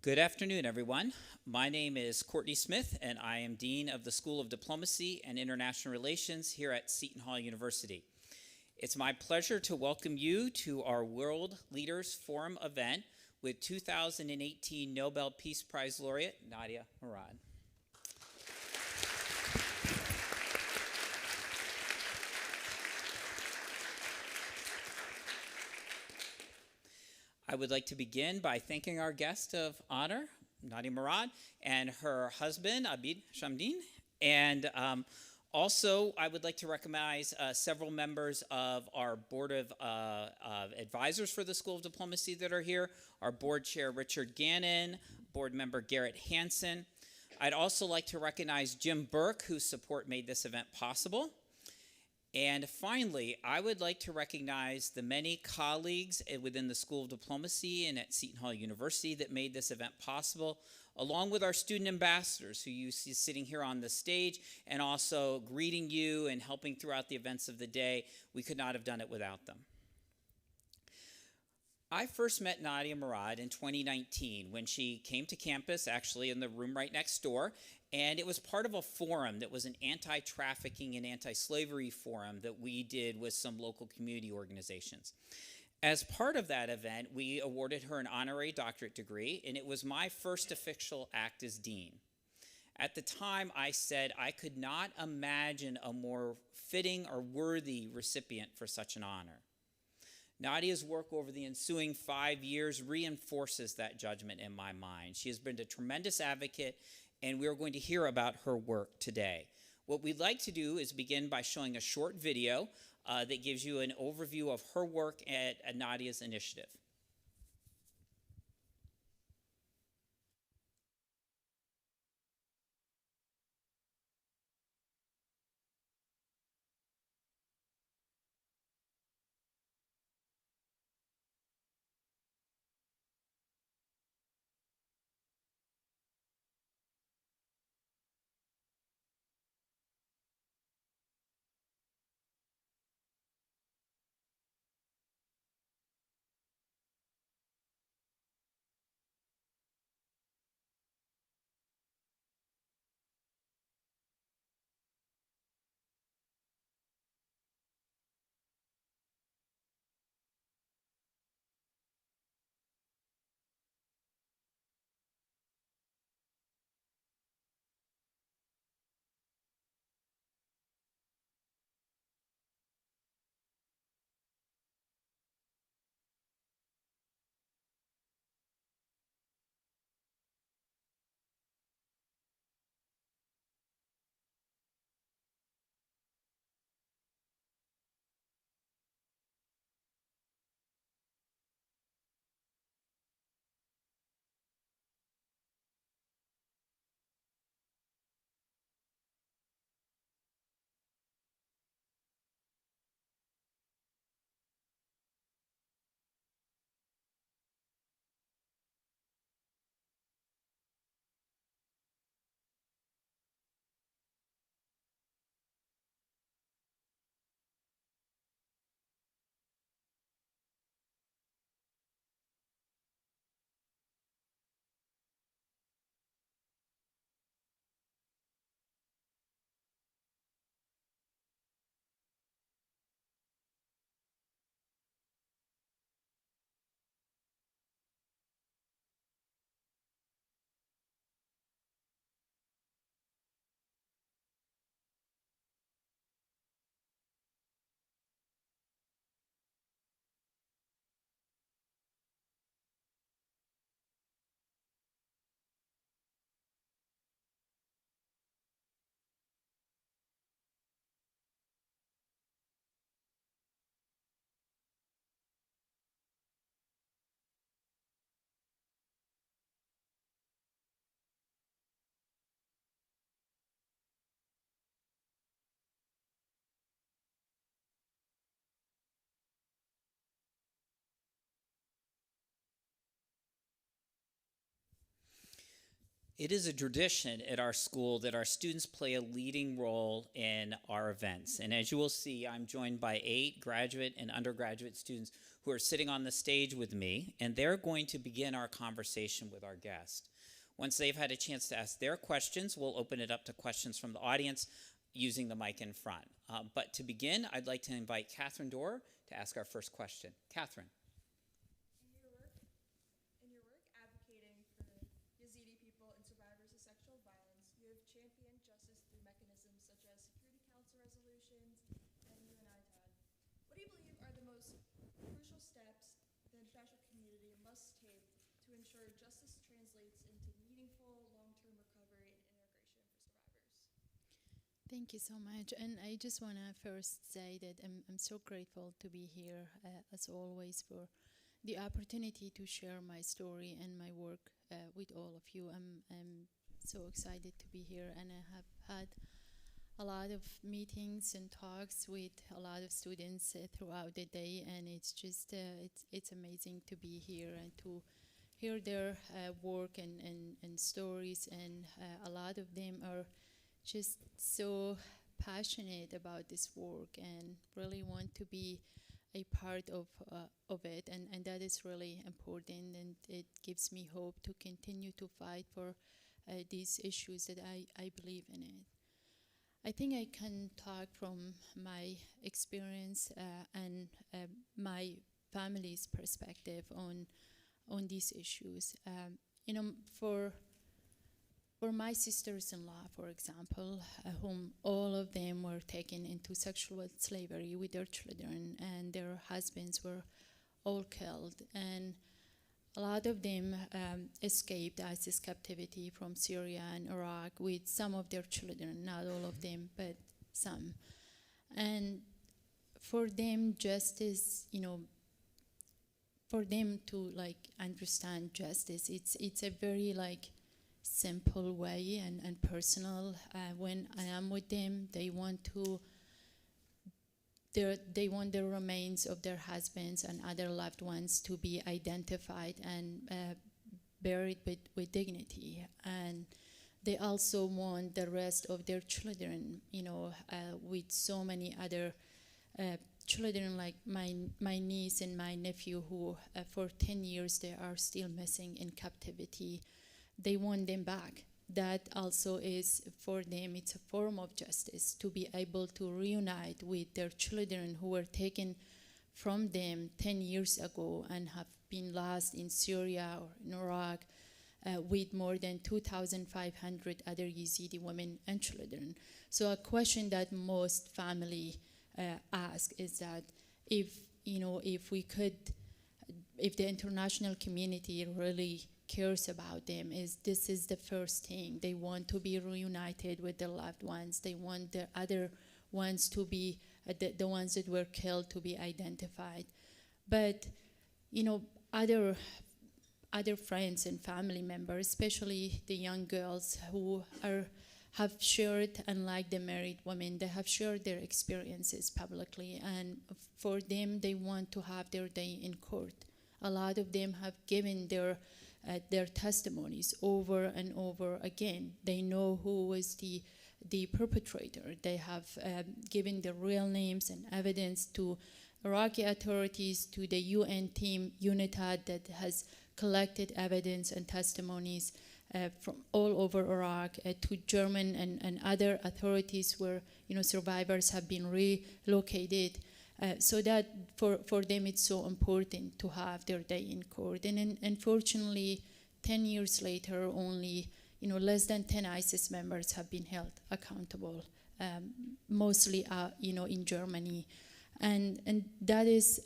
Good afternoon, everyone. My name is Courtney Smith, and I am Dean of the School of Diplomacy and International Relations here at Seton Hall University. It's my pleasure to welcome you to our World Leaders Forum event with 2018 Nobel Peace Prize laureate, Nadia Murad. I would like to begin by thanking our guest of honor, Nadia Murad, and her husband, Abid Shamdin. And also, I would like to recognize several members of our board of advisors for the School of Diplomacy that are here, our board chair, Richard Gannon, board member, Garrett Hansen. I'd also like to recognize Jim Burke, whose support made this event possible. And finally, I would like to recognize the many colleagues within the School of Diplomacy and at Seton Hall University that made this event possible, along with our student ambassadors who you see sitting here on the stage and also greeting you and helping throughout the events of the day. We could not have done it without them. I first met Nadia Murad in 2019 when she came to campus, actually in the room right next door, and it was part of a forum that was an anti-trafficking and anti-slavery forum that we did with some local community organizations. As part of that event, we awarded her an honorary doctorate degree, and it was my first official act as dean. At the time, I said I could not imagine a more fitting or worthy recipient for such an honor. Nadia's work over the ensuing 5 years reinforces that judgment in my mind. She has been a tremendous advocate, and we are going to hear about her work today. What we'd like to do is begin by showing a short video that gives you an overview of her work at Nadia's initiative. It is a tradition at our school that our students play a leading role in our events. And as you will see, I'm joined by 8 graduate and undergraduate students who are sitting on the stage with me, and they're going to begin our conversation with our guest. Once they've had a chance to ask their questions, we'll open it up to questions from the audience using the mic in front. But to begin, I'd like to invite Catherine Dorr to ask our first question. Catherine. In your work advocating for Yazidi people and survivors of sexual violence, you have championed justice through mechanisms such as Security Council resolutions and UNODC. What do you believe are the most crucial steps the international community must take to ensure justice translates into meaningful long-term recovery and integration for survivors? Thank you so much. And I just want to first say that I'm so grateful to be here, as always, for the opportunity to share my story and my work with all of you. I'm so excited to be here, and I have had a lot of meetings and talks with a lot of students throughout the day, and it's just it's amazing to be here and to hear their work and stories, and a lot of them are just so passionate about this work and really want to be a part of it, and that is really important, and it gives me hope to continue to fight for these issues that I believe in it. I think I can talk from my experience and my family's perspective on these issues. For my sisters-in-law, for example, whom all of them were taken into sexual slavery with their children, and their husbands were all killed, and a lot of them escaped ISIS captivity from Syria and Iraq with some of their children, not all of them, but some. And for them, justice, for them to understand justice, it's a very simple way and personal. When I am with them, they want the remains of their husbands and other loved ones to be identified and buried with dignity. And they also want the rest of their children, with so many other children, like my niece and my nephew, who for 10 years they are still missing in captivity. They want them back. That also is, for them, it's a form of justice to be able to reunite with their children who were taken from them 10 years ago and have been lost in Syria or in Iraq, with more than 2,500 other Yazidi women and children. So a question that most family ask is that if the international community really cares about them, this is the first thing. They want to be reunited with their loved ones. They want the other ones to be, the ones that were killed, to be identified. But, other friends and family members, especially the young girls who have shared, unlike the married women, they have shared their experiences publicly, and for them, they want to have their day in court. A lot of them have given their testimonies over and over again. They know who was the perpetrator. They have given the real names and evidence to Iraqi authorities, to the UN team, UNITAD, that has collected evidence and testimonies from all over Iraq, to German and other authorities where survivors have been relocated. So that for them it's so important to have their day in court. And unfortunately, 10 years later, only less than 10 ISIS members have been held accountable, mostly in Germany, and that is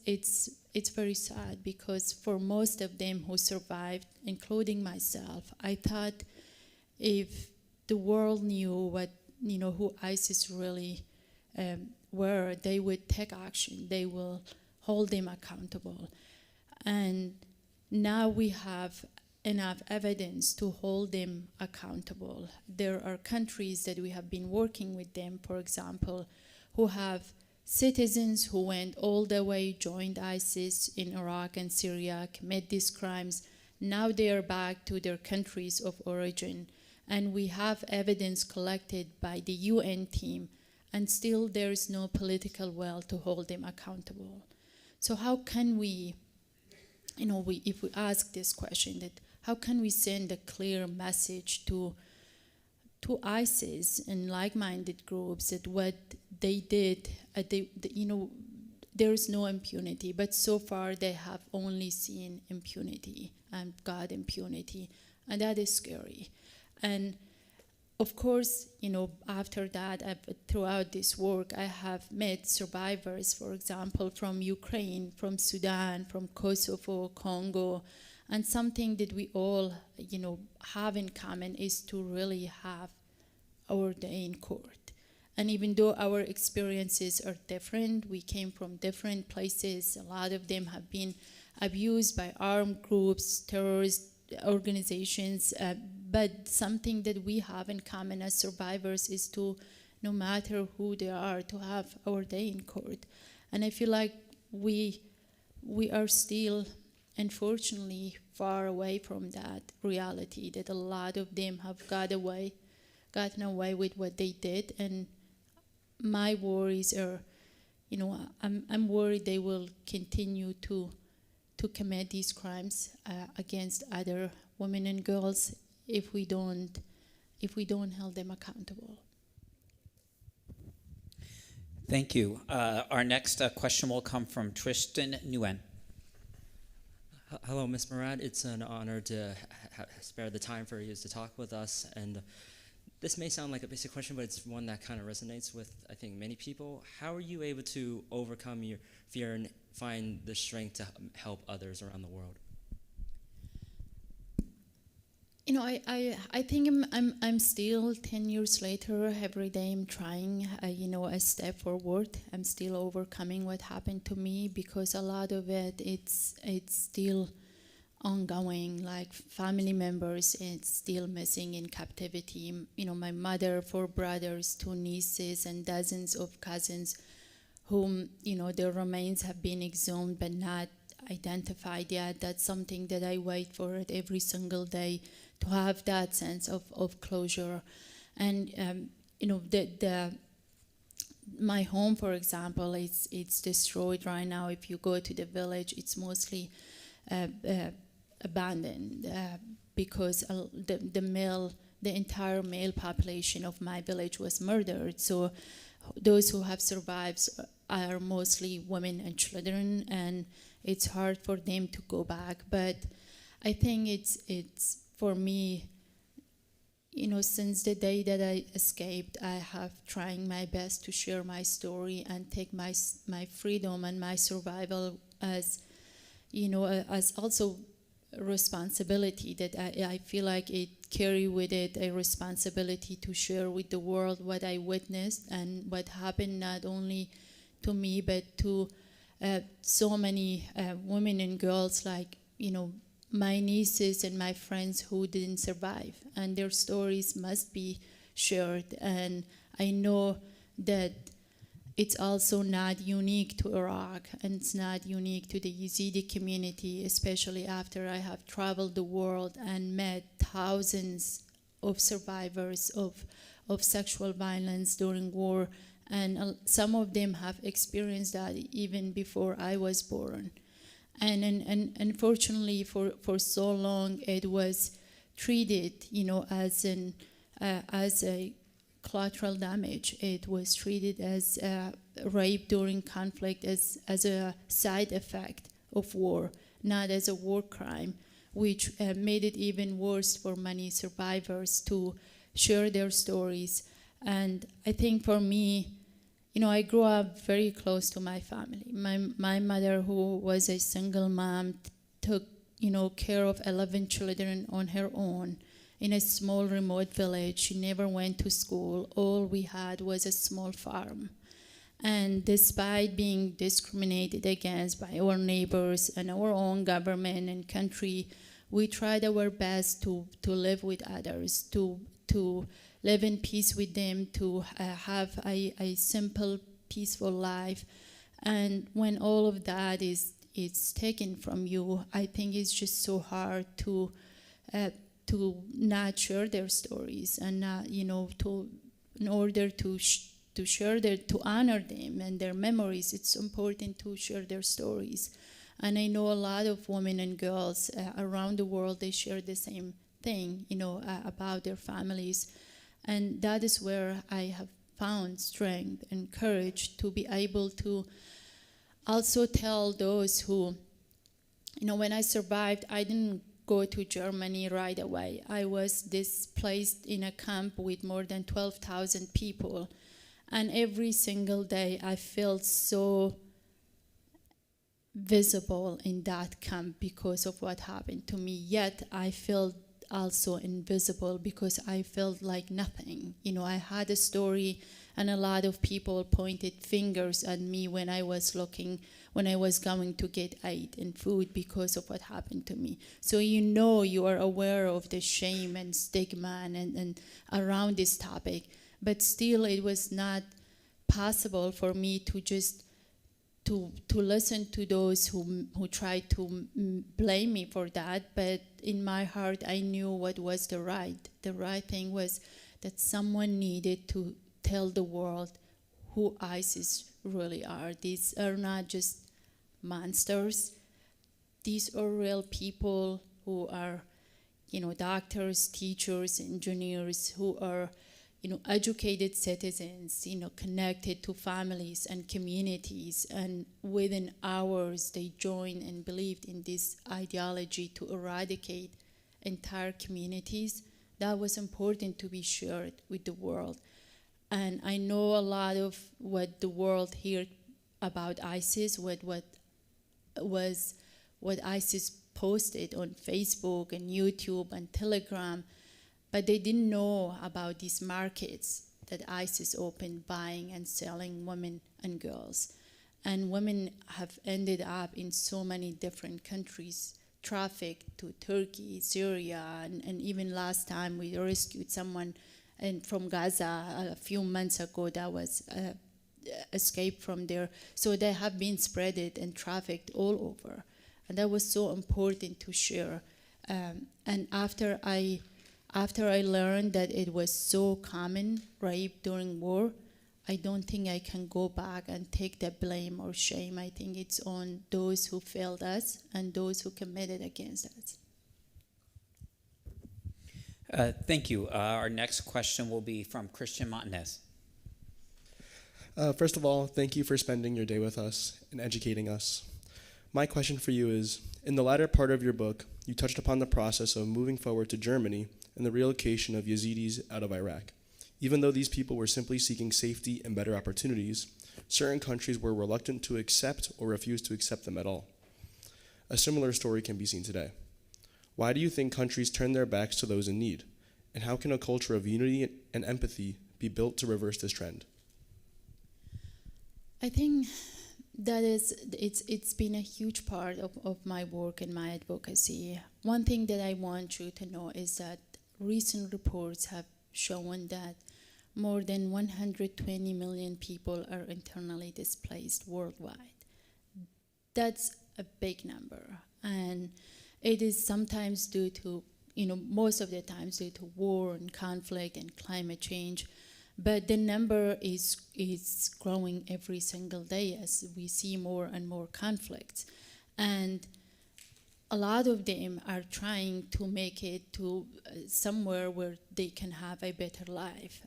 it's very sad, because for most of them who survived, including myself, I thought if the world knew what who ISIS really were, they would take action. They will hold them accountable. And now we have enough evidence to hold them accountable. There are countries that we have been working with them, for example, who have citizens who went all the way, joined ISIS in Iraq and Syria, commit these crimes. Now they are back to their countries of origin. And we have evidence collected by the UN team, and still there is no political will to hold them accountable. So how can we, if we ask this question, that how can we send a clear message to ISIS and like-minded groups that what they did, there is no impunity, but so far they have only seen impunity and got impunity, and that is scary. And of course, after that, throughout this work, I have met survivors, for example, from Ukraine, from Sudan, from Kosovo, Congo, and something that we all, have in common is to really have our day in court. And even though our experiences are different, we came from different places, a lot of them have been abused by armed groups, terrorist organizations, but something that we have in common as survivors is to, no matter who they are, to have our day in court. And I feel like we are still, unfortunately, far away from that reality, that a lot of them have gotten away with what they did. And my worries are, I'm worried they will continue to commit these crimes against other women and girls if we don't hold them accountable. Thank you. Our next question will come from Tristan Nguyen. Hello, Ms. Murad. It's an honor to spare the time for you to talk with us. And this may sound like a basic question, but it's one that kind of resonates with, I think, many people. How are you able to overcome your fear and find the strength to help others around the world? I think I'm still 10 years later. Every day I'm trying, a step forward. I'm still overcoming what happened to me, because a lot of it's still ongoing. Like family members, it's still missing in captivity. My mother, 4 brothers, 2 nieces, and dozens of cousins, whom their remains have been exhumed but not identified yet. That's something that I wait for it every single day, to have that sense of closure. And my home, for example, it's destroyed right now. If you go to the village, it's mostly abandoned because the entire male population of my village was murdered. So those who have survived are mostly women and children, and it's hard for them to go back. But I think it's for me, since the day that I escaped, I have trying my best to share my story and take my freedom and my survival as, as also responsibility, that I feel like it carry with it a responsibility to share with the world what I witnessed and what happened, not only to me, but to so many women and girls, like, my nieces and my friends who didn't survive, and their stories must be shared. And I know that it's also not unique to Iraq, and it's not unique to the Yazidi community, especially after I have traveled the world and met thousands of survivors of sexual violence during war, and some of them have experienced that even before I was born. And unfortunately, for so long, it was treated, as a collateral damage. It was treated as rape during conflict, as a side effect of war, not as a war crime, which made it even worse for many survivors to share their stories. And I think for me, I grew up very close to my family. My mother, who was a single mom, took, care of 11 children on her own in a small remote village. She never went to school. All we had was a small farm. And despite being discriminated against by our neighbors and our own government and country, we tried our best to live with others, to live in peace with them, to have a simple, peaceful life. And when all of that is taken from you, I think it's just so hard to not share their stories, and in order to to honor them and their memories. It's important to share their stories. And I know a lot of women and girls around the world, they share the same thing, about their families. And that is where I have found strength and courage to be able to also tell those who, when I survived, I didn't go to Germany right away. I was displaced in a camp with more than 12,000 people. And every single day I felt so visible in that camp because of what happened to me. Yet I felt also invisible because I felt like nothing. I had a story, and a lot of people pointed fingers at me when I was going to get aid and food because of what happened to me. So you are aware of the shame and stigma and around this topic, but still it was not possible for me to just to listen to those who tried to blame me for that. But in my heart, I knew what was the right thing was that someone needed to tell the world who ISIS really are. These are not just monsters. These are real people who are, doctors, teachers, engineers, who are, educated citizens, connected to families and communities. And within hours, they joined and believed in this ideology to eradicate entire communities. That was important to be shared with the world. And I know a lot of what the world heard about ISIS, what ISIS posted on Facebook and YouTube and Telegram, but they didn't know about these markets that ISIS opened, buying and selling women and girls. And women have ended up in so many different countries, trafficked to Turkey, Syria, and even last time we rescued someone from Gaza a few months ago that was escaped from there. So they have been spreaded and trafficked all over. And that was so important to share. And after I learned that it was so common, rape during war, I don't think I can go back and take the blame or shame. I think it's on those who failed us and those who committed against us. Thank you. Our next question will be from Christian Montanez. First of all, thank you for spending your day with us and educating us. My question for you is, in the latter part of your book, you touched upon the process of moving forward to Germany and the relocation of Yazidis out of Iraq. Even though these people were simply seeking safety and better opportunities, certain countries were reluctant to accept or refused to accept them at all. A similar story can be seen today. Why do you think countries turn their backs to those in need? And how can a culture of unity and empathy be built to reverse this trend? I think that it's been a huge part of my work and my advocacy. One thing that I want you to know is that recent reports have shown that more than 120 million people are internally displaced worldwide. That's a big number, and it is sometimes due to, most of the times due to war and conflict and climate change. But the number is growing every single day as we see more and more conflicts. And a lot of them are trying to make it to somewhere where they can have a better life.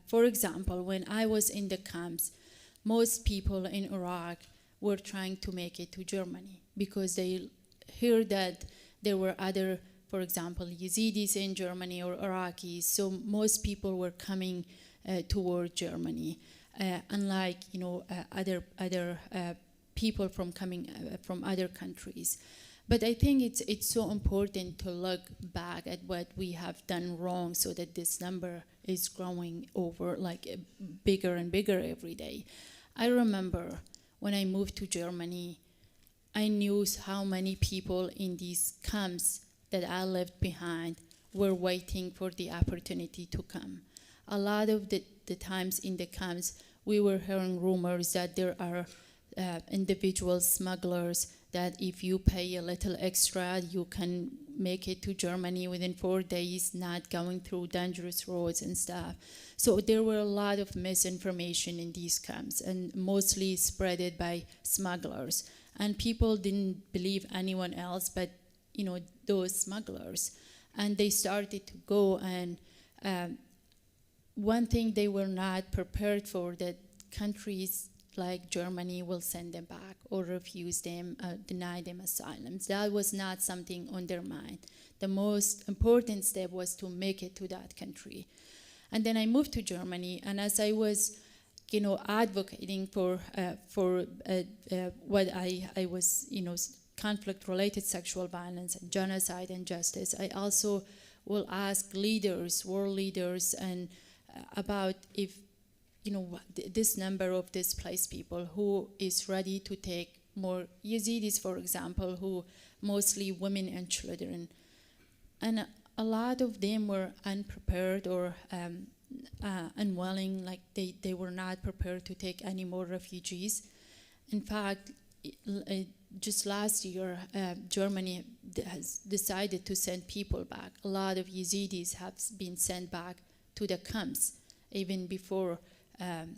For example, when I was in the camps, most people in Iraq were trying to make it to Germany because they heard that there were other, for example, Yazidis in Germany or Iraqis. So most people were coming toward Germany, unlike other people from other countries. But I think it's so important to look back at what we have done wrong so that this number is growing over bigger and bigger every day. I remember when I moved to Germany, I knew how many people in these camps that I left behind were waiting for the opportunity to come. A lot of the times in the camps, we were hearing rumors that there are individual smugglers that if you pay a little extra, you can make it to Germany within 4 days, not going through dangerous roads and stuff. So there were a lot of misinformation in these camps, and mostly spreaded by smugglers. And people didn't believe anyone else but, those smugglers. And they started to go, and one thing they were not prepared for, that countries like Germany will send them back or refuse them, deny them asylum. That was not something on their mind. The most important step was to make it to that country. And then I moved to Germany, and as I was, advocating for what I was, conflict-related sexual violence and genocide and justice, I also will ask leaders, world leaders, and about if, this number of displaced people who is ready to take more Yazidis, for example, who mostly women and children. And a lot of them were unprepared or unwilling, like they were not prepared to take any more refugees. In fact, just last year, Germany has decided to send people back. A lot of Yazidis have been sent back to the camps, even before their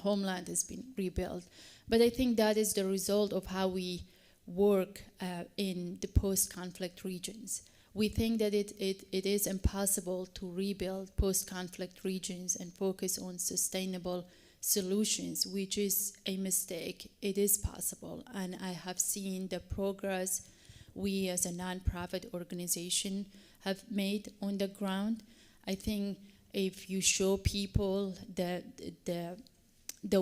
homeland has been rebuilt. But I think that is the result of how we work in the post-conflict regions. We think that it is impossible to rebuild post-conflict regions and focus on sustainable solutions, which is a mistake. It is possible, and I have seen the progress we as a nonprofit organization have made on the ground. I think if you show people the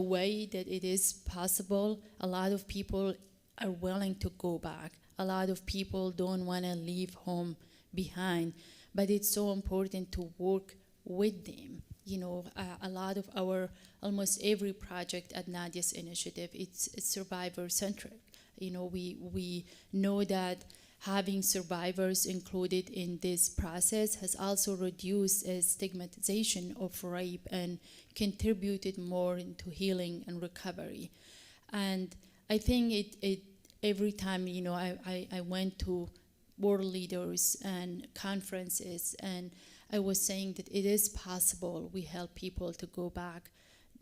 way that it is possible, a lot of people are willing to go back. A lot of people don't want to leave home behind, but it's so important to work with them. A lot of almost every project at Nadia's initiative, it's survivor-centric. We know that having survivors included in this process has also reduced stigmatization of rape and contributed more into healing and recovery. And I think it every time, I went to world leaders and conferences, and I was saying that it is possible we help people to go back.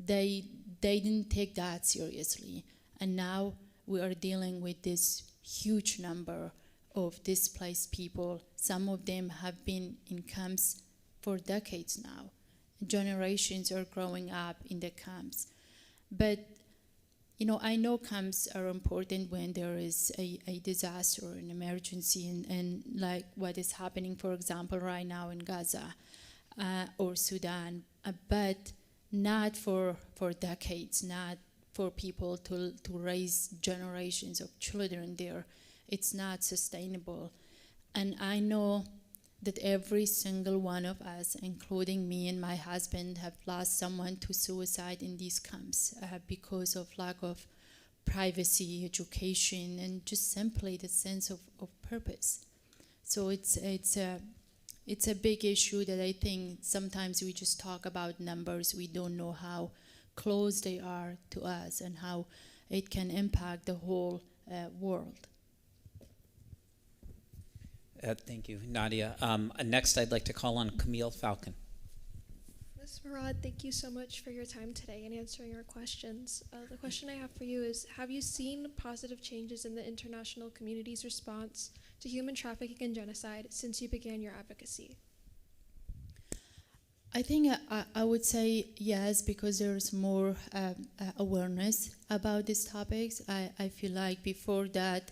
They didn't take that seriously. And now we are dealing with this huge number of displaced people. Some of them have been in camps for decades now. Generations are growing up in the camps. But I know camps are important when there is a disaster, an emergency, and like what is happening, for example, right now in Gaza or Sudan, but not for decades, not for people to raise generations of children there. It's not sustainable. And I know that every single one of us, including me and my husband, have lost someone to suicide in these camps because of lack of privacy, education, and just simply the sense of purpose. So it's a big issue that I think sometimes we just talk about numbers. We don't know how close they are to us and how it can impact the whole world. Thank you, Nadia. Next, I'd like to call on Camille Falcon. Ms. Murad, thank you so much for your time today and answering our questions. The question I have for you is, have you seen positive changes in the international community's response to human trafficking and genocide since you began your advocacy? I think I would say yes, because there's more awareness about these topics. I feel like before that,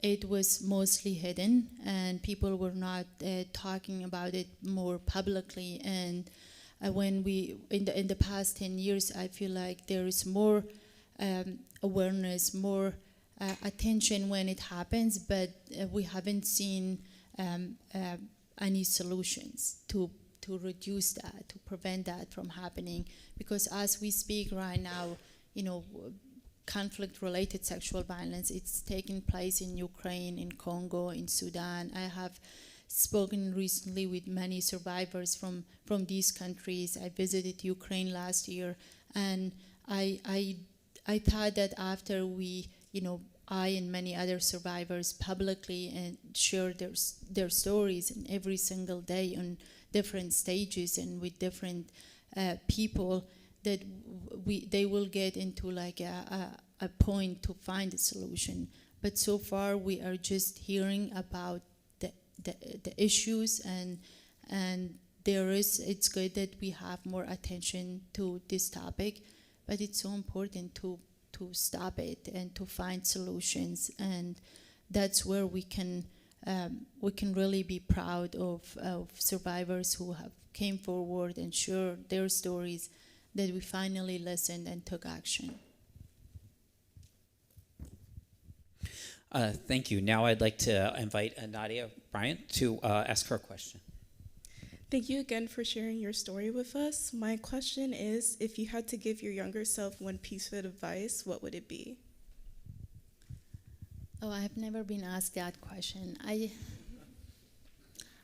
it was mostly hidden, and people were not talking about it more publicly. And when we, in the past 10 years, I feel like there is more awareness, more attention when it happens, but we haven't seen any solutions to reduce that, to prevent that from happening. Because as we speak right now, conflict-related sexual violence, it's taking place in Ukraine, in Congo, in Sudan. I have spoken recently with many survivors from these countries. I visited Ukraine last year, and I thought that after we, I and many other survivors publicly and share their stories, and every single day on different stages and with different people, that they will get into like a point to find a solution. But so far we are just hearing about the issues, and it's good that we have more attention to this topic, but it's so important to stop it and to find solutions, and that's where we can really be proud of survivors who have came forward and shared their stories, that we finally listened and took action. Thank you. Now I'd like to invite Nadia Bryant to ask her a question. Thank you again for sharing your story with us. My question is, if you had to give your younger self one piece of advice, what would it be? Oh, I have never been asked that question.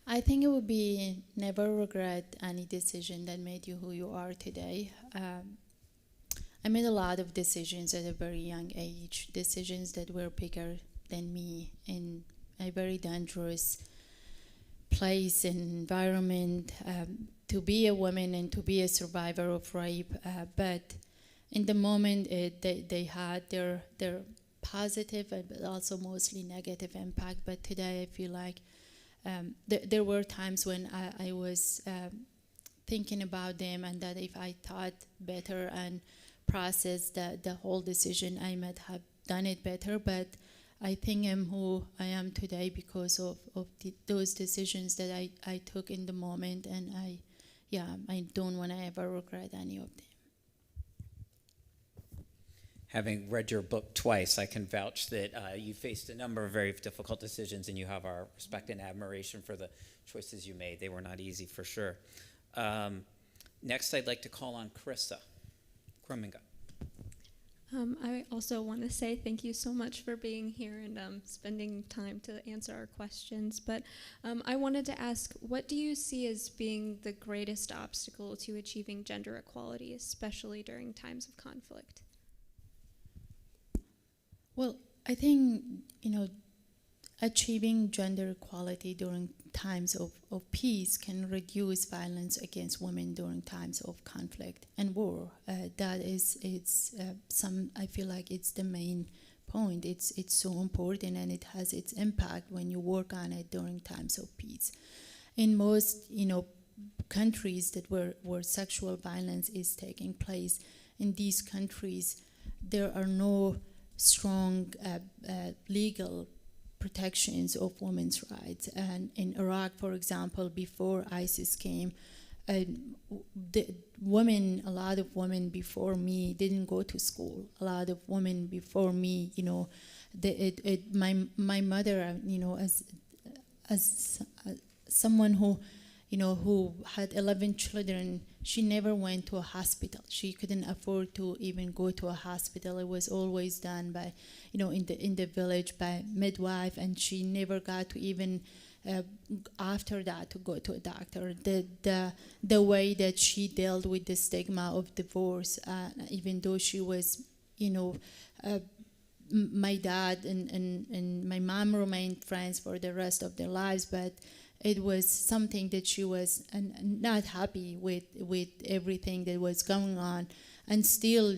I think it would be never regret any decision that made you who you are today. I made a lot of decisions at a very young age, decisions that were bigger than me in a very dangerous place and environment, to be a woman and to be a survivor of rape. But in the moment, they had their positive but also mostly negative impact. But today I feel like there were times when I was thinking about them, and that if I thought better and processed the whole decision, I might have done it better. But I think I'm who I am today because of those decisions that I took in the moment, and I don't want to ever regret any of them. Having read your book twice, I can vouch that you faced a number of very difficult decisions, and you have our respect and admiration for the choices you made. They were not easy, for sure. Next, I'd like to call on Carissa Gruminga. I also want to say thank you so much for being here and spending time to answer our questions. But I wanted to ask, what do you see as being the greatest obstacle to achieving gender equality, especially during times of conflict? Well, I think, achieving gender equality during times of peace can reduce violence against women during times of conflict and war. I feel like it's the main point. It's so important, and it has its impact when you work on it during times of peace. In most, countries that where sexual violence is taking place, in these countries, there are no strong legal protections of women's rights. And in Iraq, for example, before ISIS came, a lot of women before me didn't go to school. A lot of women before me, my mother, as someone who had 11 children, she never went to a hospital. She couldn't afford to even go to a hospital. It was always done by, in the village by midwife, and she never got to even after that to go to a doctor. The way that she dealt with the stigma of divorce, even though she was, my dad and my mom remained friends for the rest of their lives, but it was something that she was not happy with everything that was going on, and still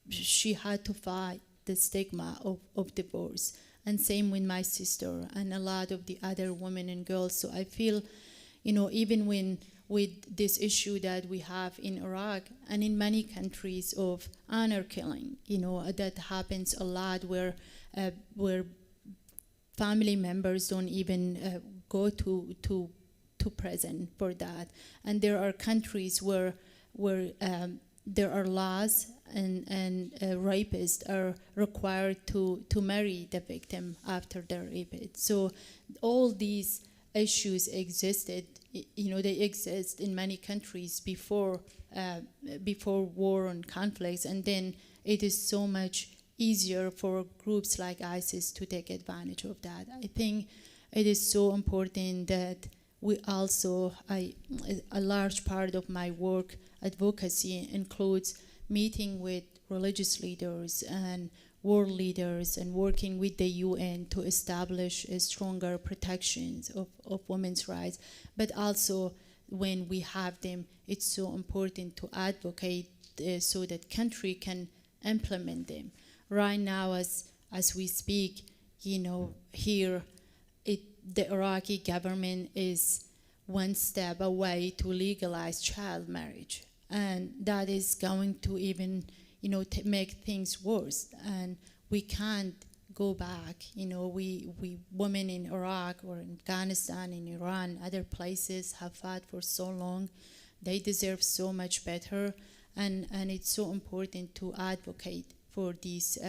she had to fight the stigma of divorce. And same with my sister and a lot of the other women and girls. So I feel, even with this issue that we have in Iraq and in many countries of honor killing, that happens a lot where family members don't even go to prison for that. And there are countries where there are laws and rapists are required to marry the victim after they're raped. So all these issues existed, they exist in many countries before war and conflicts, and then it is so much easier for groups like ISIS to take advantage of that. I think it is so important that we also, a large part of my work advocacy includes meeting with religious leaders and world leaders and working with the UN to establish stronger protections of women's rights. But also, when we have them, it's so important to advocate so that country can implement them. Right now, as we speak, here, the Iraqi government is one step away to legalize child marriage, and that is going to even make things worse. And we can't go back. We women in Iraq or in Afghanistan, in Iran, other places have fought for so long. They deserve so much better, and it's so important to advocate for these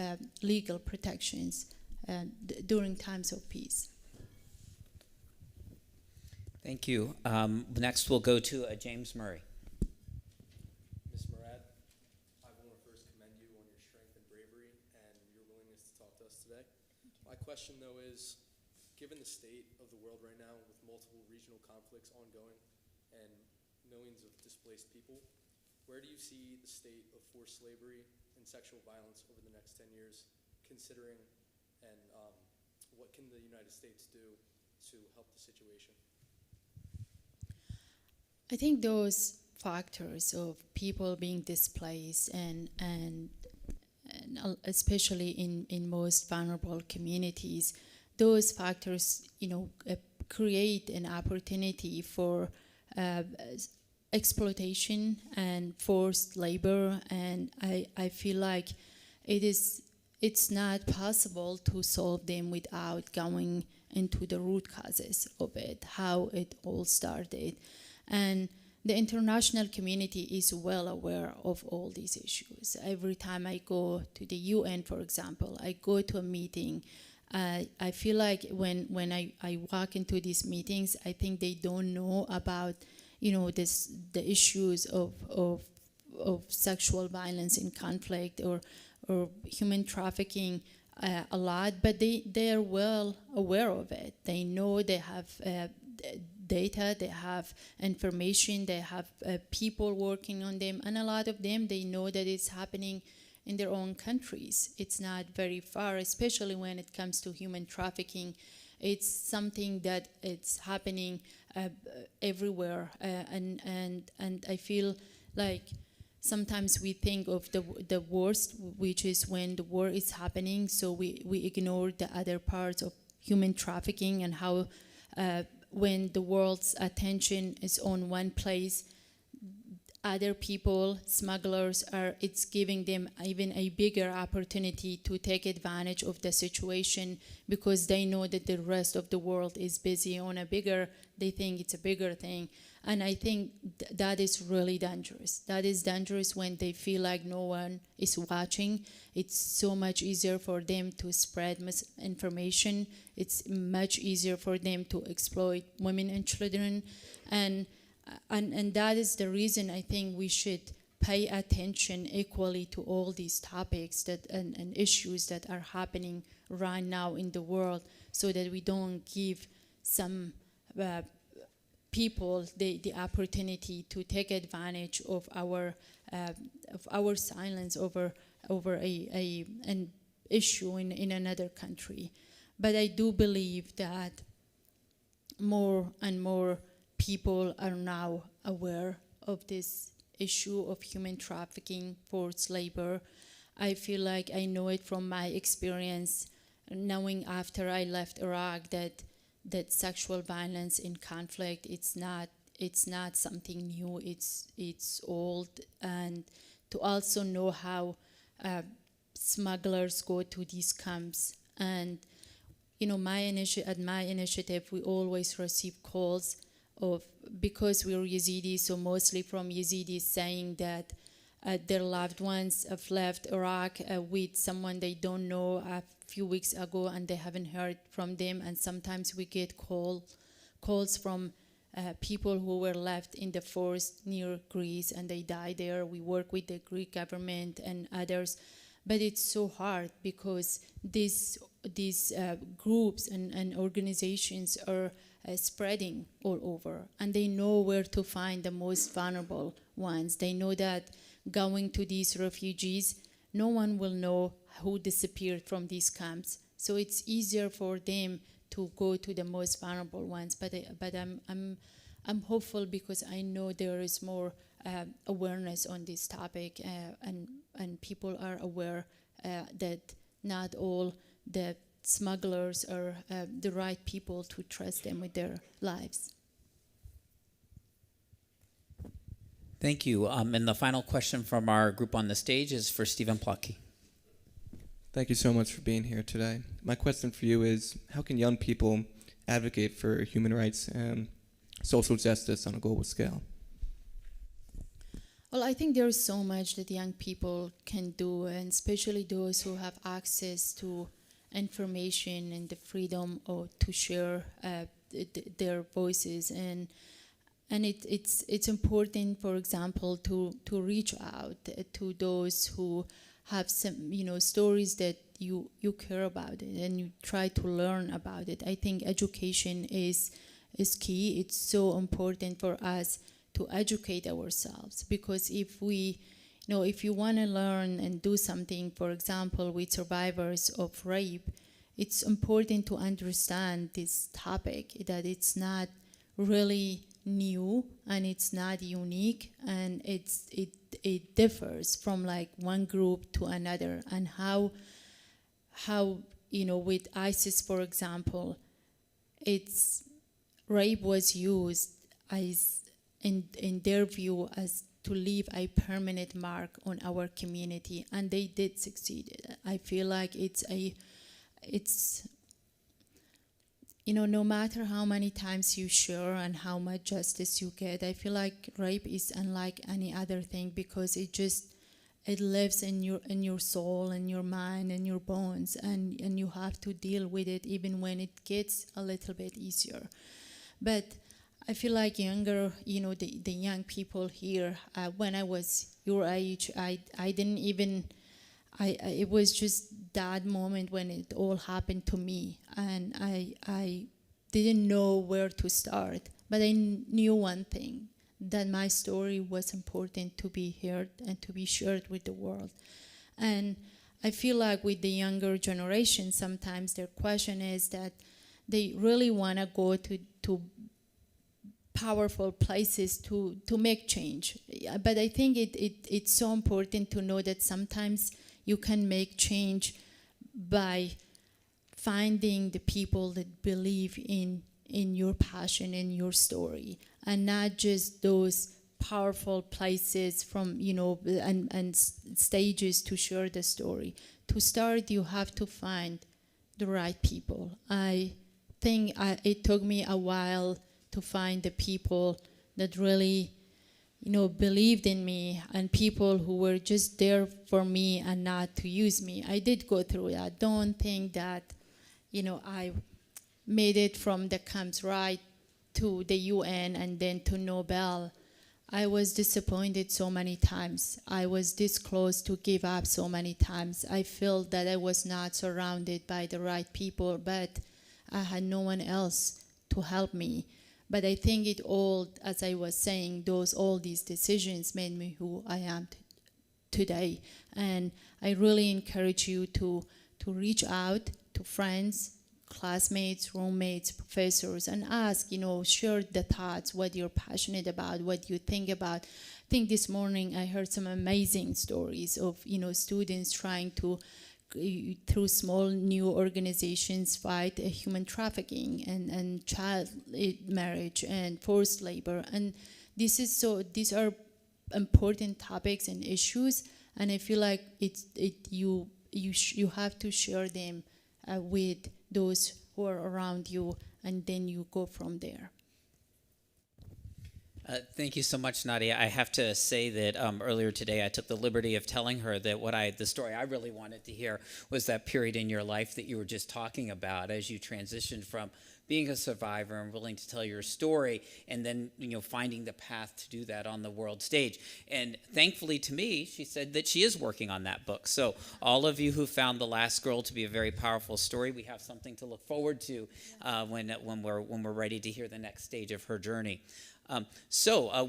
legal protections during times of peace. Thank you. Next, we'll go to James Murray. Ms. Murad, I want to first commend you on your strength and bravery and your willingness to talk to us today. My question, though, is, given the state of the world right now with multiple regional conflicts ongoing and millions of displaced people, where do you see the state of forced slavery and sexual violence over the next 10 years, considering, and what can the United States do to help the situation? I think those factors of people being displaced and especially in most vulnerable communities, those factors, create an opportunity for exploitation and forced labor, and I feel like it's not possible to solve them without going into the root causes of it, how it all started. And the international community is well aware of all these issues. Every time I go to the UN, for example, I go to a meeting, I feel like when I walk into these meetings, I think they don't know about, the issues of sexual violence in conflict or human trafficking a lot, but they are well aware of it. They know, they have data, they have information, they have people working on them, and a lot of them, they know that it's happening in their own countries. It's not very far, especially when it comes to human trafficking. It's something that it's happening everywhere, and I feel like sometimes we think of the worst, which is when the war is happening, so we ignore the other parts of human trafficking and how when the world's attention is on one place, other people, smugglers, it's giving them even a bigger opportunity to take advantage of the situation because they know that the rest of the world is busy on they think it's a bigger thing. And I think that is really dangerous. That is dangerous when they feel like no one is watching. It's so much easier for them to spread misinformation. It's much easier for them to exploit women and children. And that is the reason I think we should pay attention equally to all these topics and issues that are happening right now in the world, so that we don't give some people the opportunity to take advantage of our silence over an issue in another country. But I do believe that more and more people are now aware of this issue of human trafficking, forced labor. I feel like I know it from my experience, knowing after I left Iraq that sexual violence in conflict, it's not something new, it's old. And to also know how smugglers go to these camps. And at my initiative, we always receive calls because we're Yazidis, so mostly from Yazidis saying that their loved ones have left Iraq with someone they don't know a few weeks ago, and they haven't heard from them. And sometimes we get calls from people who were left in the forest near Greece and they died there. We work with the Greek government and others, but it's so hard because these groups and organizations are spreading all over, and they know where to find the most vulnerable ones. They know that going to these refugees, no one will know who disappeared from these camps. So it's easier for them to go to the most vulnerable ones. But I'm hopeful because I know there is more awareness on this topic, and people are aware that not all the smugglers are the right people to trust them with their lives. Thank you. And the final question from our group on the stage is for Stephen Plucky. Thank you so much for being here today. My question for you is, how can young people advocate for human rights and social justice on a global scale? Well, I think there's so much that young people can do, and especially those who have access to information and the freedom to share their voices. And it's important, for example, to reach out to those who have some stories that you care about it and you try to learn about it. I think education is key. It's so important for us to educate ourselves, because if you want to learn and do something, for example, with survivors of rape, it's important to understand this topic, that it's not really new and it's not unique, and it differs from like one group to another. And how with ISIS, for example, rape was used as in their view as to leave a permanent mark on our community, and they did succeed. I feel like it's no matter how many times you share and how much justice you get, I feel like rape is unlike any other thing, because it lives in your soul and your mind and your bones, and you have to deal with it even when it gets a little bit easier. But I feel like the young people here, when I was your age, I didn't even, it was just that moment when it all happened to me, and I didn't know where to start. But I knew one thing, that my story was important to be heard and to be shared with the world. And I feel like with the younger generation, sometimes their question is that they really want to go to powerful places to make change. But I think it's so important to know that sometimes you can make change by finding the people that believe in your passion and your story, and not just those powerful places from and stages to share the story. To start, you have to find the right people. I think it took me a while to find the people that really believed in me, and people who were just there for me and not to use me. I did go through that. Don't think that I made it from the camps right to the UN and then to Nobel. I was disappointed so many times. I was this close to give up so many times. I felt that I was not surrounded by the right people, but I had no one else to help me. But I think it all, as I was saying, all these decisions made me who I am today. And I really encourage you to reach out to friends, classmates, roommates, professors, and ask, share the thoughts, what you're passionate about, what you think about. I think this morning I heard some amazing stories of, students trying to, through small new organizations, fight human trafficking and child marriage and forced labor. And these are important topics and issues, and I feel like you have to share them with those who are around you, and then you go from there. Thank you so much, Nadia. I have to say that earlier today I took the liberty of telling her that the story I really wanted to hear was that period in your life that you were just talking about, as you transitioned from being a survivor and willing to tell your story, and then finding the path to do that on the world stage. And thankfully to me, she said that she is working on that book. So all of you who found The Last Girl to be a very powerful story, we have something to look forward to when we're ready to hear the next stage of her journey.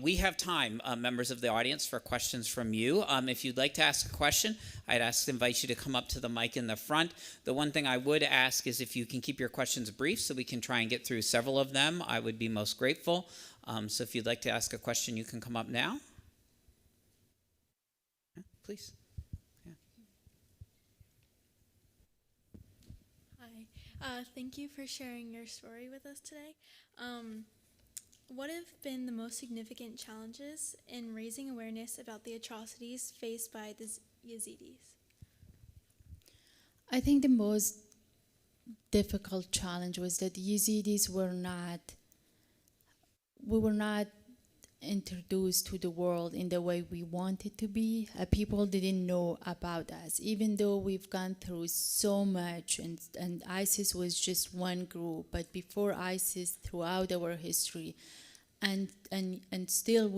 We have time, members of the audience, for questions from you. If you'd like to ask a question, I'd invite you to come up to the mic in the front. The one thing I would ask is if you can keep your questions brief so we can try and get through several of them, I would be most grateful. So if you'd like to ask a question, you can come up now. Yeah, please. Yeah. Hi. Thank you for sharing your story with us today. What have been the most significant challenges in raising awareness about the atrocities faced by the Yazidis? I think the most difficult challenge was that Yazidis we were not introduced to the world in the way we wanted to be. People didn't know about us, even though we've gone through so much, and ISIS was just one group, but before ISIS, throughout our history, and still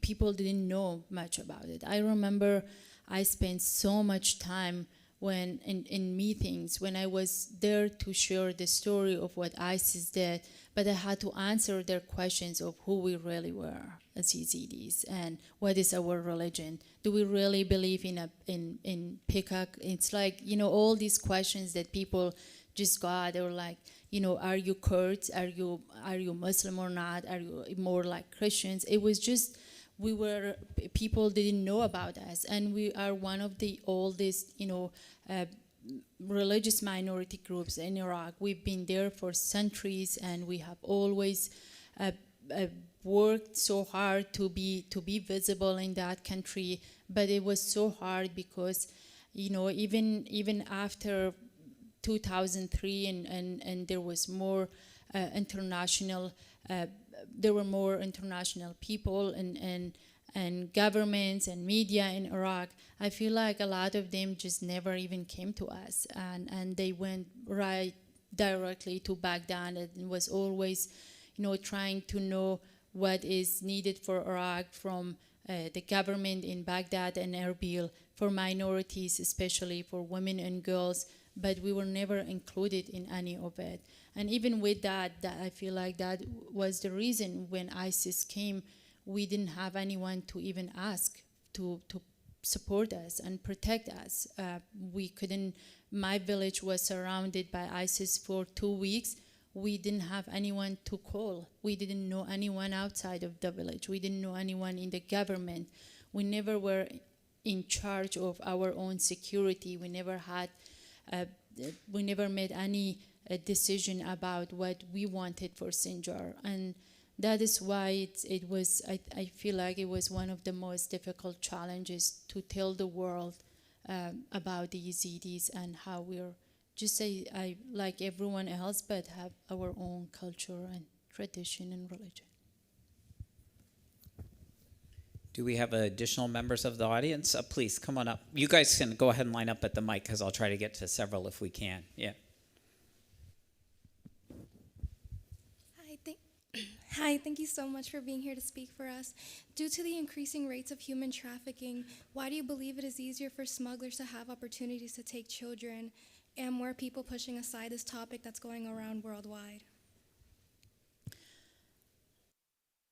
people didn't know much about it. I remember I spent so much time when in meetings when I was there to share the story of what ISIS did, but I had to answer their questions of who we really were as Yazidis and what is our religion. Do we really believe in Peacock? It's like, all these questions that people just got, or like, are you Kurds? Are you Muslim or not? Are you more like Christians? It was just, people didn't know about us, and we are one of the oldest, religious minority groups in Iraq. We've been there for centuries, and we have always worked so hard to be visible in that country. But it was so hard because, even after 2003, and there was more international. There were more international people and governments and media in Iraq. I feel like a lot of them just never even came to us, and they went right directly to Baghdad, and was always, trying to know what is needed for Iraq from the government in Baghdad and Erbil, for minorities, especially for women and girls, but we were never included in any of it. And even with that I feel like that was the reason when ISIS came, we didn't have anyone to even ask to support us and protect us. We couldn't, my village was surrounded by ISIS for 2 weeks. We didn't have anyone to call. We didn't know anyone outside of the village. We didn't know anyone in the government. We never were in charge of our own security. We never made any decision about what we wanted for Sinjar, and that is why I feel like it was one of the most difficult challenges to tell the world about the Yazidis and how we're just like everyone else, but have our own culture and tradition and religion. Do we have additional members of the audience? Please, come on up. You guys can go ahead and line up at the mic, because I'll try to get to several if we can. Yeah. Hi, thank you so much for being here to speak for us. Due to the increasing rates of human trafficking, why do you believe it is easier for smugglers to have opportunities to take children, and more people pushing aside this topic that's going around worldwide?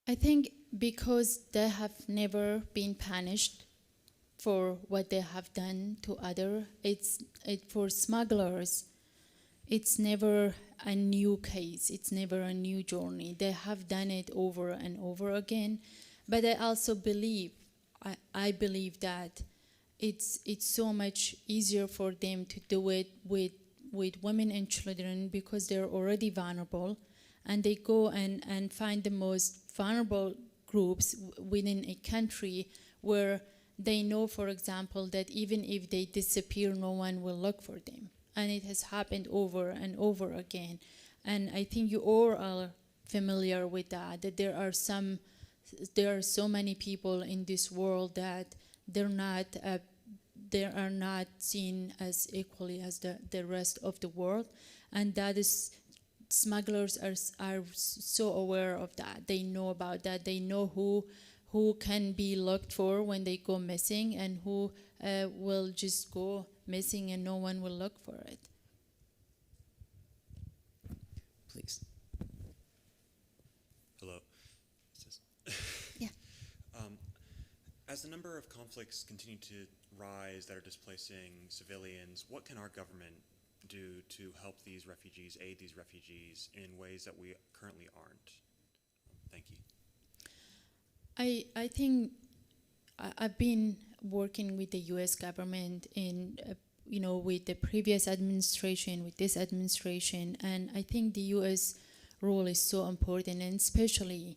I think because they have never been punished for what they have done to others. For smugglers, it's never a new case. It's never a new journey. They have done it over and over again. But I also believe, I believe that it's so much easier for them to do it with women and children, because they're already vulnerable, and they go and find the most vulnerable groups within a country where they know, for example, that even if they disappear, no one will look for them. And it has happened over and over again. And I think you all are familiar with that there are so many people in this world that they are not seen as equally as the rest of the world. And that is, smugglers are so aware of that. They know about that. They know who can be looked for when they go missing, and who will just go missing and no one will look for it. Please. Hello. As the number of conflicts continue to rise that are displacing civilians, what can our government do to help these refugees, aid these refugees in ways that we currently aren't? Thank you. I think I've been working with the U.S. government in, with the previous administration, with this administration, and I think the U.S. role is so important, and especially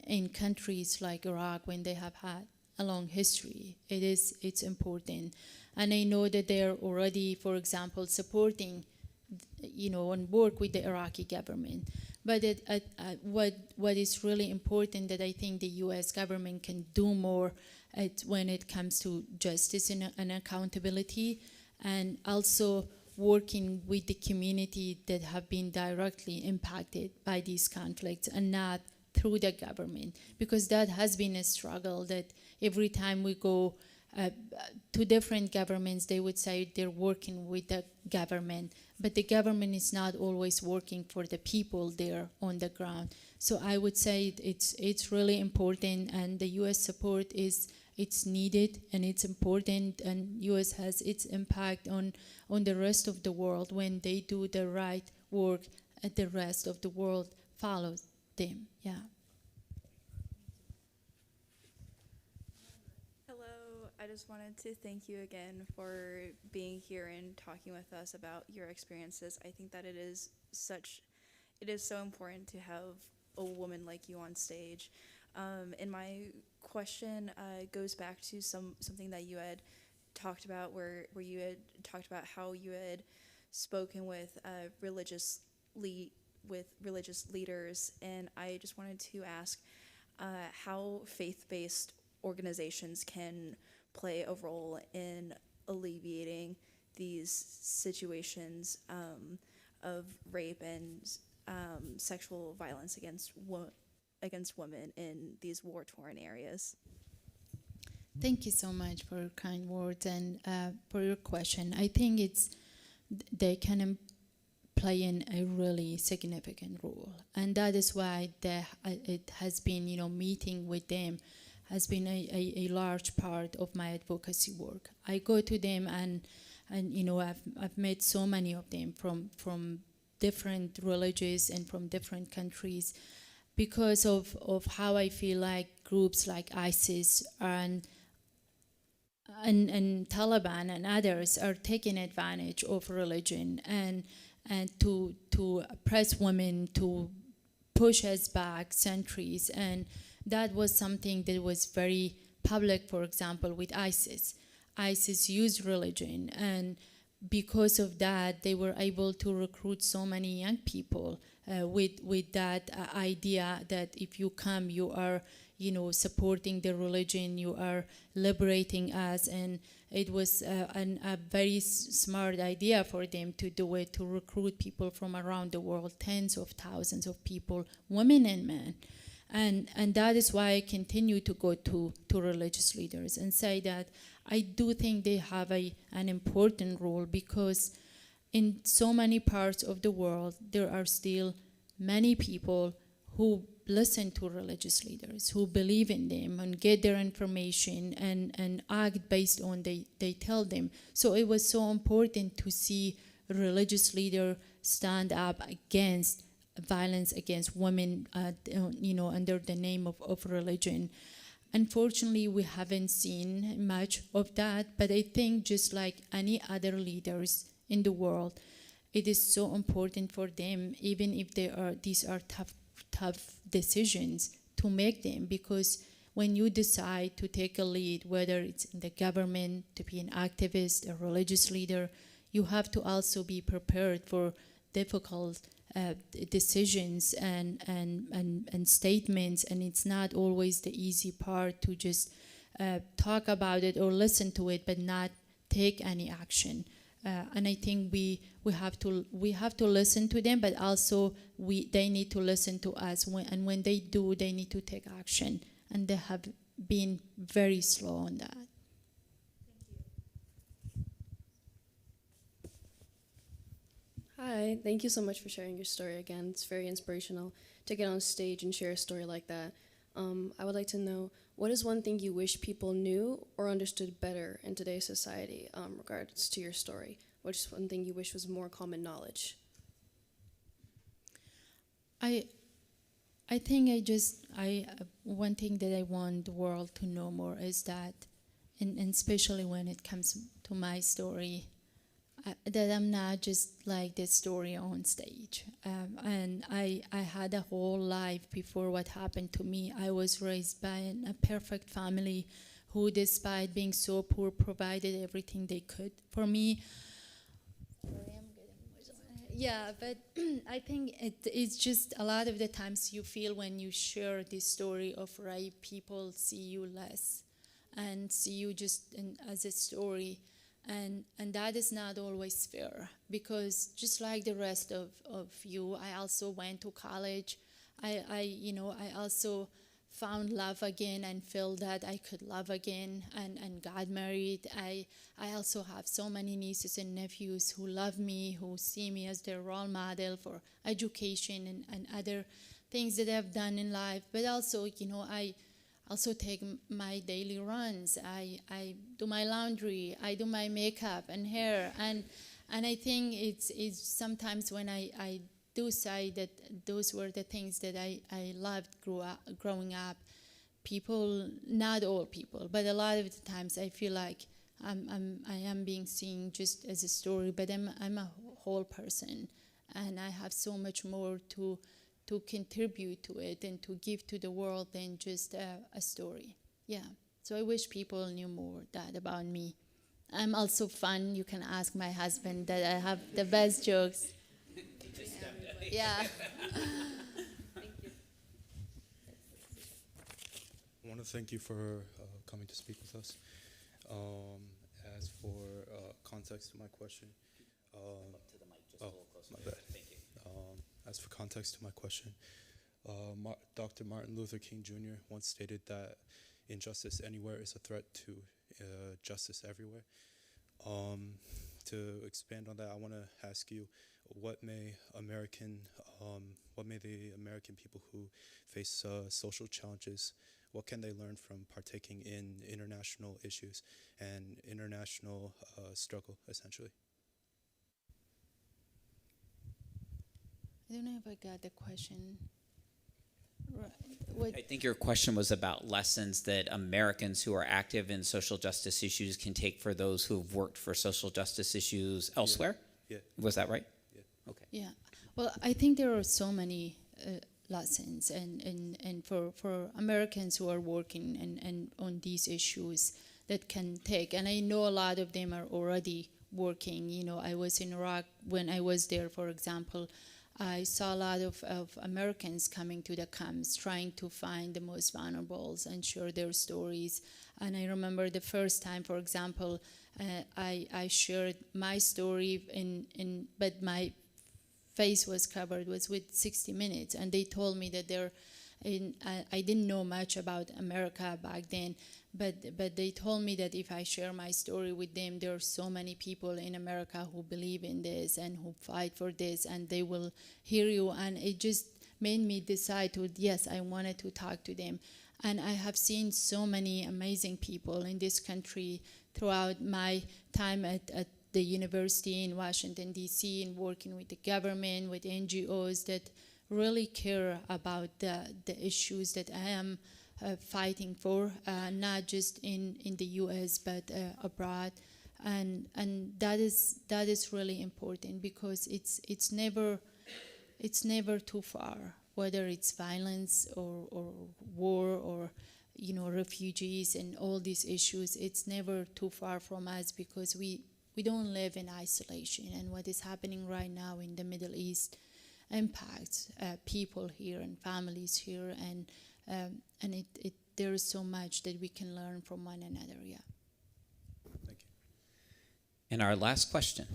in countries like Iraq when they have had a long history. It's important. And I know that they're already, for example, supporting, on work with the Iraqi government. But what is really important that I think the U.S. government can do more when it comes to justice and accountability, and also working with the community that have been directly impacted by these conflicts and not through the government, because that has been a struggle that every time we go to different governments, they would say they're working with the government, but the government is not always working for the people there on the ground. So I would say it's really important, and the U.S. support it's needed and it's important, and U.S. has its impact on the rest of the world. When they do the right work, the rest of the world follows them. Yeah. Hello, I just wanted to thank you again for being here and talking with us about your experiences. I think that it is so important to have a woman like you on stage. And my question goes back to something that you had talked about, where you had talked about how you had spoken with religious leaders, and I just wanted to ask how faith-based organizations can play a role in alleviating these situations of rape and sexual violence against women in these war-torn areas. Thank you so much for your kind words and for your question. I think they can play in a really significant role, and that is why it has been, meeting with them has been a large part of my advocacy work. I go to them and I've met so many of them from different religions and from different countries, because of how I feel like groups like ISIS and Taliban and others are taking advantage of religion and to oppress women, to push us back centuries. And that was something that was very public, for example, with ISIS. ISIS used religion, and because of that, they were able to recruit so many young people with that idea that if you come, you are, supporting the religion, you are liberating us. And it was a very smart idea for them to do it, to recruit people from around the world, tens of thousands of people, women and men. And that is why I continue to go to religious leaders and say that I do think they have an important role, because in so many parts of the world, there are still many people who listen to religious leaders, who believe in them and get their information and act based on they tell them. So it was so important to see a religious leader stand up against violence against women, under the name of religion. Unfortunately, we haven't seen much of that, but I think just like any other leaders in the world, it is so important for them, even if these are tough decisions, to make them, because when you decide to take a lead, whether it's in the government, to be an activist, a religious leader, you have to also be prepared for difficult decisions and statements, and it's not always the easy part to just talk about it or listen to it but not take any action. And I think we have to listen to them, but also they need to listen to us. And when they do, they need to take action, and they have been very slow on that. Hi, thank you so much for sharing your story again. It's very inspirational to get on stage and share a story like that. I would like to know, what is one thing you wish people knew or understood better in today's society regards to your story? What is one thing you wish was more common knowledge? I think one thing that I want the world to know more is that, and especially when it comes to my story, that I'm not just like the story on stage. And I had a whole life before what happened to me. I was raised by a perfect family who, despite being so poor, provided everything they could for me. Yeah, but I think it's just a lot of the times you feel when you share this story of rape, people see you less and see you just as a story. And that is not always fair, because just like the rest of you, I also went to college. I also found love again and felt that I could love again and got married. I also have so many nieces and nephews who love me, who see me as their role model for education and other things that I've done in life. But also, I also take my daily runs. I do my laundry. I do my makeup and hair. And I think it's sometimes when I do say that those were the things that I loved growing up, people, not all people, but a lot of the times I feel like I am being seen just as a story, but I'm a whole person, and I have so much more to contribute to it and to give to the world than just a story. Yeah. So I wish people knew more that about me. I'm also fun. You can ask my husband that I have the best jokes. Yeah. Thank you. I want to thank you for coming to speak with us. As for context to my question, up to the mic just a little closer. My bad. Thank you. As for context to my question, Dr. Martin Luther King Jr. once stated that injustice anywhere is a threat to justice everywhere. To expand on that, I want to ask you, what may the American people who face social challenges, what can they learn from partaking in international issues and international struggle, essentially? I don't know if I got the question right. I think your question was about lessons that Americans who are active in social justice issues can take for those who have worked for social justice issues elsewhere? Yeah. Was that right? Yeah. Okay. Yeah. Well, I think there are so many lessons, and for Americans who are working and on these issues that can take, and I know a lot of them are already working. I was in Iraq. When I was there, for example, I saw a lot of Americans coming to the camps trying to find the most vulnerables and share their stories. And I remember the first time, for example, I shared my story but my face was covered was with 60 Minutes, and they told me that I didn't know much about America back then, but they told me that if I share my story with them, there are so many people in America who believe in this and who fight for this, and they will hear you. And it just made me decide yes, I wanted to talk to them. And I have seen so many amazing people in this country throughout my time at the university in Washington, D.C., and working with the government, with NGOs that really care about the issues that I am fighting for, not just in the U.S. but abroad, and that is really important, because it's never too far, whether it's violence or war or refugees and all these issues. It's never too far from us, because we don't live in isolation, and what is happening right now in the Middle East impacts people here and families here, and there is so much that we can learn from one another. Yeah. Thank you. And our last question.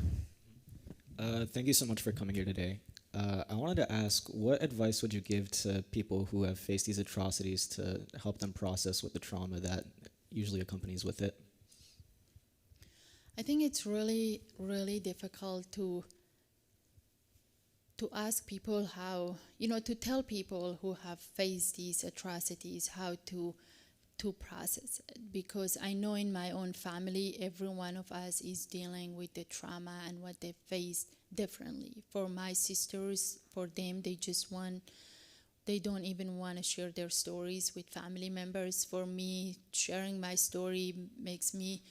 Thank you so much for coming here today. I wanted to ask, what advice would you give to people who have faced these atrocities to help them process with the trauma that usually accompanies with it? I think it's really, really difficult to ask people how, to tell people who have faced these atrocities how to process it. Because I know in my own family, every one of us is dealing with the trauma and what they faced differently. For my sisters, for them, they don't even want to share their stories with family members. For me, sharing my story makes me,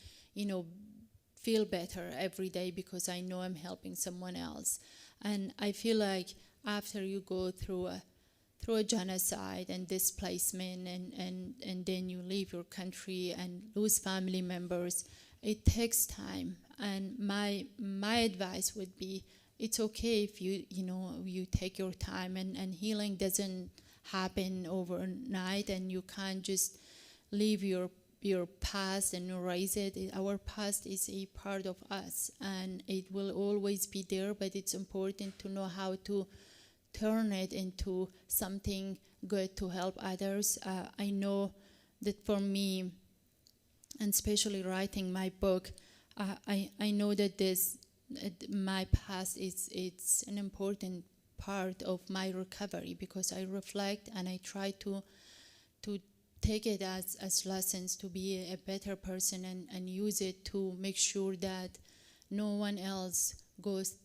feel better every day because I know I'm helping someone else. And I feel like after you go through a genocide and displacement and then you leave your country and lose family members, it takes time. And my advice would be, it's okay if you take your time, and healing doesn't happen overnight, and you can't just leave your past and erase it. Our past is a part of us, and it will always be there, but it's important to know how to turn it into something good to help others. I know that for me, and especially writing my book, I know that my past it's an important part of my recovery, because I reflect and I try to take it as lessons to be a better person and use it to make sure that no one else goes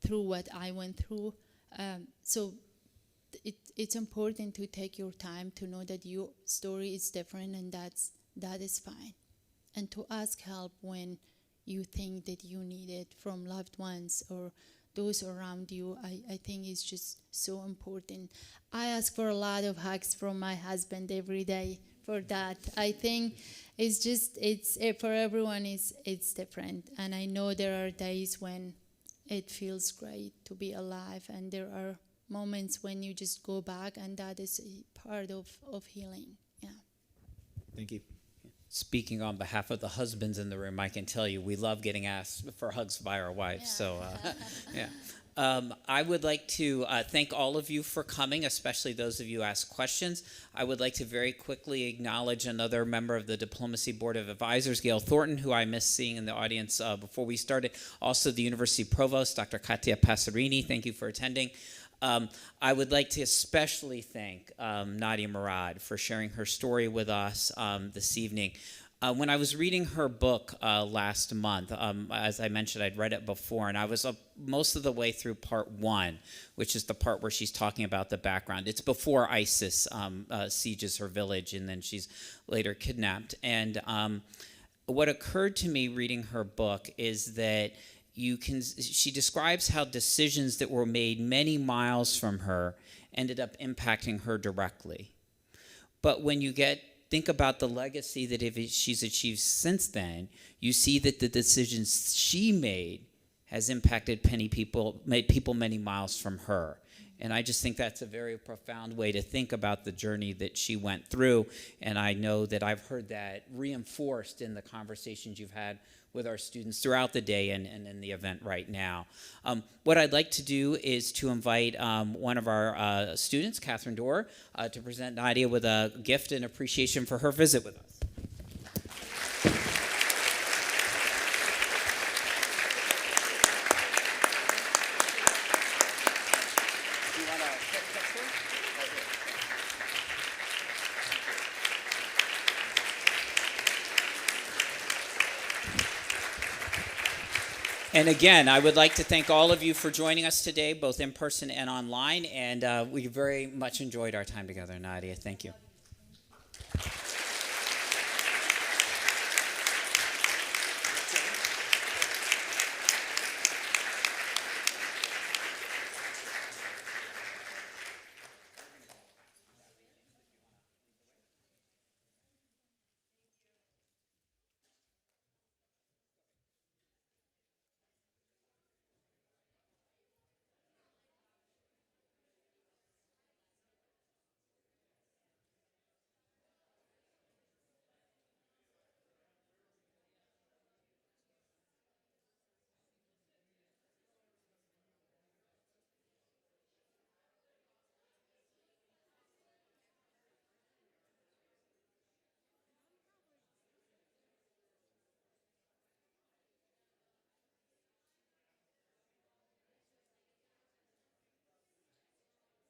through what I went through. So it's important to take your time to know that your story is different, and that is fine. And to ask help when you think that you need it from loved ones or those around you, I think is just so important. I ask for a lot of hugs from my husband every day for that. I think it's for everyone it's different. And I know there are days when it feels great to be alive, and there are moments when you just go back, and that is a part of healing. Yeah. Thank you. Speaking on behalf of the husbands in the room, I can tell you we love getting asked for hugs by our wives. Yeah. So, yeah. I would like to thank all of you for coming, especially those of you who asked questions. I would like to very quickly acknowledge another member of the Diplomacy Board of Advisors, Gail Thornton, who I missed seeing in the audience before we started. Also, the University Provost, Dr. Katia Passerini, thank you for attending. I would like to especially thank Nadia Murad for sharing her story with us this evening. When I was reading her book last month, as I mentioned, I'd read it before, and I was most of the way through part 1, which is the part where she's talking about the background. It's before ISIS sieges her village, and then she's later kidnapped. And what occurred to me reading her book is that she describes how decisions that were made many miles from her ended up impacting her directly. But when you think about the legacy that she's achieved since then, you see that the decisions she made has impacted many people many miles from her. And I just think that's a very profound way to think about the journey that she went through. And I know that I've heard that reinforced in the conversations you've had with our students throughout the day and in the event right now. What I'd like to do is to invite one of our students, Catherine Dorr, to present Nadia with a gift and appreciation for her visit with us. And again, I would like to thank all of you for joining us today, both in person and online, and we very much enjoyed our time together, Nadia. Thank you.